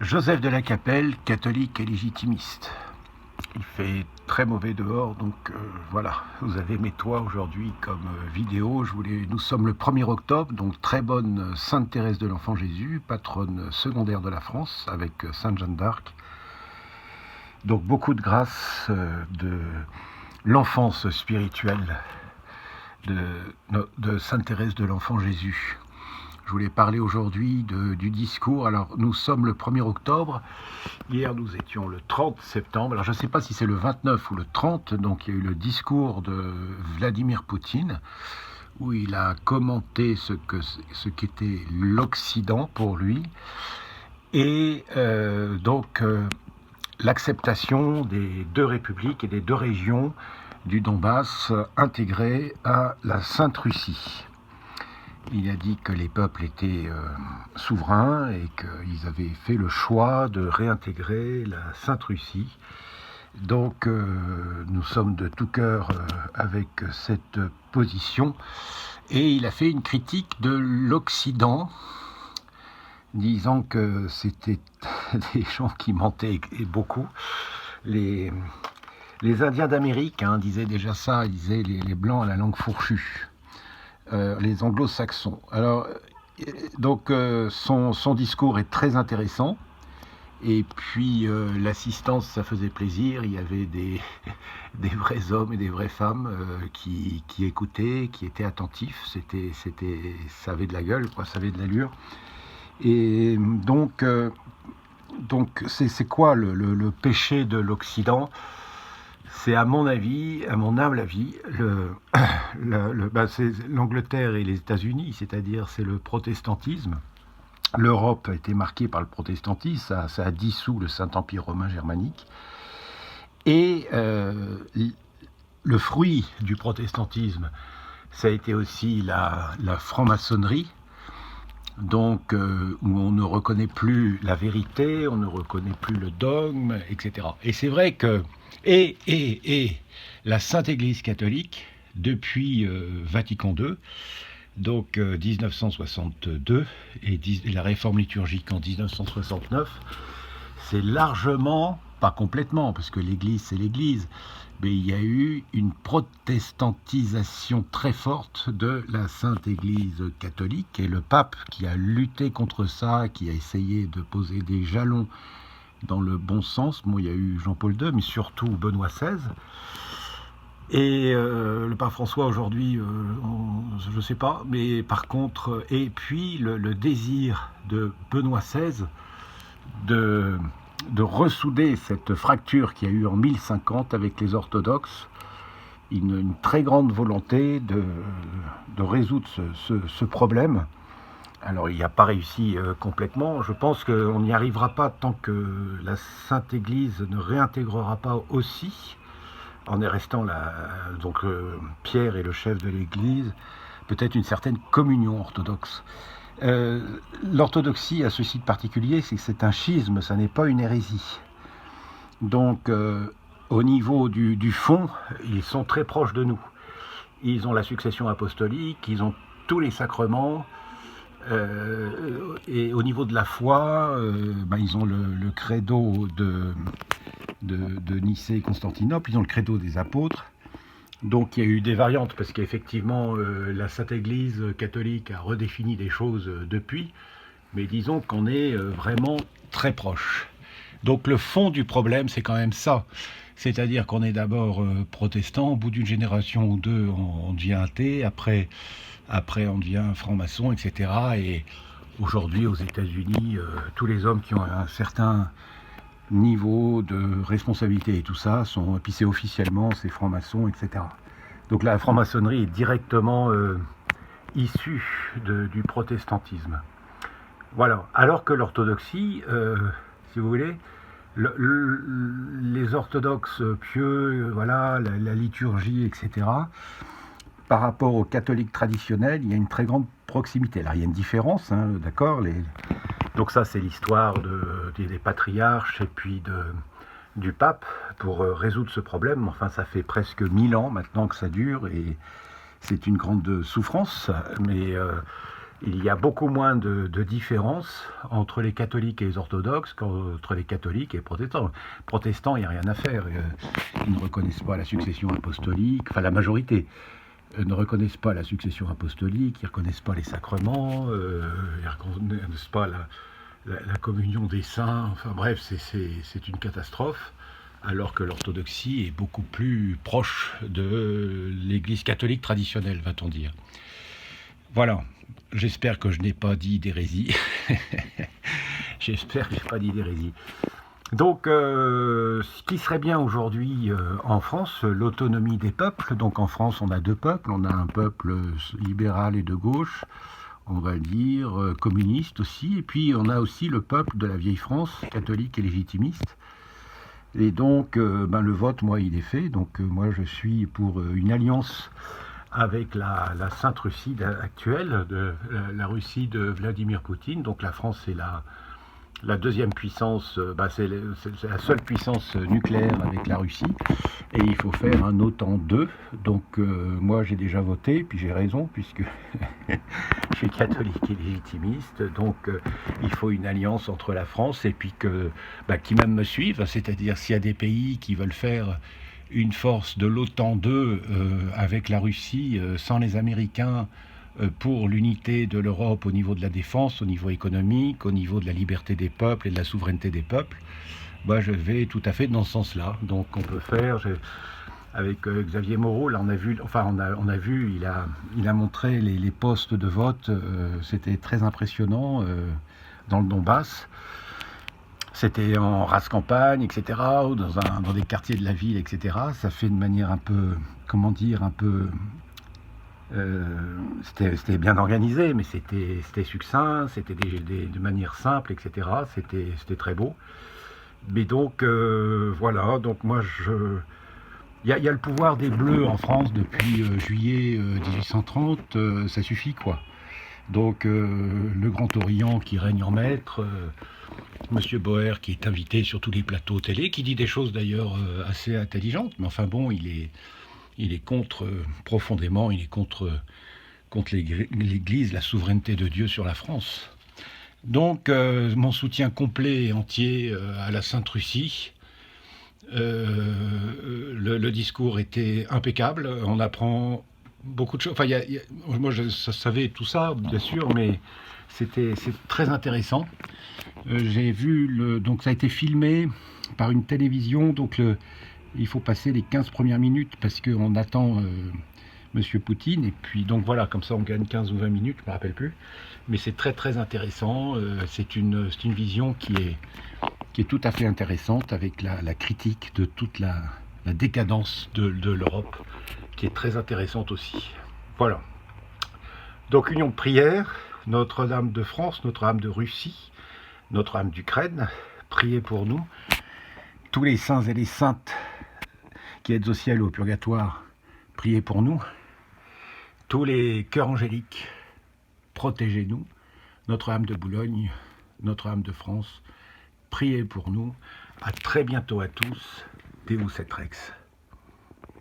Joseph de la Capelle, catholique et légitimiste. Il fait très mauvais dehors, donc voilà, vous avez mes toits aujourd'hui comme vidéo. Nous sommes le 1er octobre, donc très bonne Sainte Thérèse de l'Enfant Jésus, patronne secondaire de la France, avec Sainte Jeanne d'Arc. Donc beaucoup de grâce de l'enfance spirituelle de Sainte Thérèse de l'Enfant Jésus. Je voulais parler aujourd'hui du discours. Alors, nous sommes le 1er octobre. Hier, nous étions le 30 septembre. Alors, je ne sais pas si c'est le 29 ou le 30. Donc, il y a eu le discours de Vladimir Poutine, où il a commenté ce qu'était l'Occident pour lui. Et l'acceptation des deux républiques et des deux régions du Donbass intégrées à la Sainte Russie. Il a dit que les peuples étaient souverains et qu'ils avaient fait le choix de réintégrer la Sainte Russie. Donc nous sommes de tout cœur avec cette position. Et il a fait une critique de l'Occident, disant que c'était des gens qui mentaient et beaucoup. Les Indiens d'Amérique disaient déjà ça, ils disaient les Blancs à la langue fourchue. Les anglo-saxons. Alors, donc, son discours est très intéressant. Et puis, l'assistance, ça faisait plaisir. Il y avait des vrais hommes et des vraies femmes qui écoutaient, qui étaient attentifs. Ça avait de la gueule, quoi, ça avait de l'allure. Et donc c'est quoi le péché de l'Occident ? C'est à mon avis, à mon humble avis, c'est l'Angleterre et les États-Unis, c'est-à-dire c'est le protestantisme. L'Europe a été marquée par le protestantisme, ça a dissous le Saint-Empire romain germanique. Et le fruit du protestantisme, ça a été aussi la franc-maçonnerie, donc où on ne reconnaît plus la vérité, on ne reconnaît plus le dogme, etc. Et c'est vrai que et la Sainte Église catholique, depuis Vatican II, donc 1962, et la réforme liturgique en 1969, c'est largement, pas complètement, parce que l'Église c'est l'Église, mais il y a eu une protestantisation très forte de la Sainte Église catholique, et le pape qui a lutté contre ça, qui a essayé de poser des jalons dans le bon sens. Bon, il y a eu Jean-Paul II, mais surtout Benoît XVI. Et le pape François aujourd'hui, je ne sais pas, mais par contre, et puis le désir de Benoît XVI de ressouder cette fracture qu'il y a eu en 1050 avec les orthodoxes, une très grande volonté de résoudre ce problème. Alors, il n'a pas réussi complètement. Je pense qu'on n'y arrivera pas tant que la Sainte Église ne réintégrera pas aussi, en restant donc Pierre est le chef de l'Église, peut-être une certaine communion orthodoxe. L'orthodoxie a ceci de particulier, c'est que c'est un schisme, ça n'est pas une hérésie. Donc, au niveau du fond, ils sont très proches de nous. Ils ont la succession apostolique, ils ont tous les sacrements. Et au niveau de la foi, ils ont le credo de Nicée et Constantinople, ils ont le credo des apôtres. Donc il y a eu des variantes, parce qu'effectivement la Sainte Église catholique a redéfini des choses depuis, mais disons qu'on est vraiment très proche. Donc le fond du problème, c'est quand même ça. C'est-à-dire qu'on est d'abord protestant, au bout d'une génération ou deux, on devient athée, après on devient franc-maçon, etc. Et aujourd'hui, aux États-Unis, tous les hommes qui ont un certain niveau de responsabilité et tout ça et puis c'est officiellement, c'est franc-maçon, etc. Donc la franc-maçonnerie est directement issue du protestantisme. Voilà. Alors que l'orthodoxie, si vous voulez, les orthodoxes pieux, voilà, la liturgie, etc., par rapport aux catholiques traditionnels, il y a une très grande proximité. Alors il y a une différence, d'accord. Donc ça, c'est l'histoire des patriarches et puis du pape pour résoudre ce problème. Enfin, ça fait presque 1000 ans maintenant que ça dure et c'est une grande souffrance. Mais il y a beaucoup moins de différences entre les catholiques et les orthodoxes qu'entre les catholiques et les protestants. Protestants, il n'y a rien à faire. Ils ne reconnaissent pas la succession apostolique, enfin la majorité ne reconnaissent pas la succession apostolique, ils ne reconnaissent pas les sacrements, ils ne reconnaissent pas la communion des saints. Enfin bref, c'est une catastrophe. Alors que l'orthodoxie est beaucoup plus proche de l'Église catholique traditionnelle, va-t-on dire. Voilà, j'espère que je n'ai pas dit d'hérésie. J'espère que je n'ai pas dit d'hérésie. Donc, ce qui serait bien aujourd'hui en France, l'autonomie des peuples. Donc en France, on a deux peuples. On a un peuple libéral et de gauche, on va dire, communiste aussi. Et puis on a aussi le peuple de la vieille France, catholique et légitimiste. Et donc, le vote, moi, il est fait. Donc, moi, je suis pour une alliance avec la Sainte Russie actuelle, la Russie de Vladimir Poutine. Donc, la France, c'est la deuxième puissance, c'est la seule puissance nucléaire avec la Russie. Et il faut faire un OTAN 2. Donc, moi, j'ai déjà voté, puis j'ai raison, puisque je suis catholique et légitimiste. Donc, il faut une alliance entre la France et puis qui même me suivent. C'est-à-dire, s'il y a des pays qui veulent faire une force de l'OTAN 2 avec la Russie, sans les Américains, pour l'unité de l'Europe au niveau de la défense, au niveau économique, au niveau de la liberté des peuples et de la souveraineté des peuples, je vais tout à fait dans ce sens-là. Donc on peut faire, avec Xavier Moreau, là on a vu, il a montré les postes de vote, c'était très impressionnant dans le Donbass. C'était en race campagne, etc., ou dans des quartiers de la ville, etc. Ça fait de manière un peu, c'était bien organisé, mais c'était succinct, c'était de manière simple, etc. C'était très beau. Mais donc, voilà, donc moi, il y a le pouvoir des Bleus en France depuis juillet 1830, ça suffit, quoi. Donc, le Grand Orient qui règne en maître, Monsieur Boer qui est invité sur tous les plateaux télé, qui dit des choses d'ailleurs assez intelligentes, mais enfin bon, il est contre, profondément, il est contre l'Église, la souveraineté de Dieu sur la France. Donc, mon soutien complet et entier à la Sainte Russie. Le discours était impeccable, on apprend beaucoup de choses. Enfin, moi, je savais tout ça, bien sûr, mais c'est très intéressant. J'ai vu, donc ça a été filmé par une télévision, donc il faut passer les 15 premières minutes parce qu'on attend Monsieur Poutine, et puis donc voilà, comme ça on gagne 15 ou 20 minutes, je ne me rappelle plus, mais c'est très très intéressant, c'est une vision qui est tout à fait intéressante, avec la critique de toute la décadence de l'Europe, qui est très intéressante aussi. Voilà. Donc union de prière, Notre-Dame de France, Notre-Dame de Russie, Notre-Dame d'Ukraine, priez pour nous. Tous les saints et les saintes qui êtes au ciel ou au purgatoire, priez pour nous. Tous les cœurs angéliques, protégez-nous. Notre-Dame de Boulogne, Notre-Dame de France, priez pour nous. À très bientôt à tous. Deus et Rex.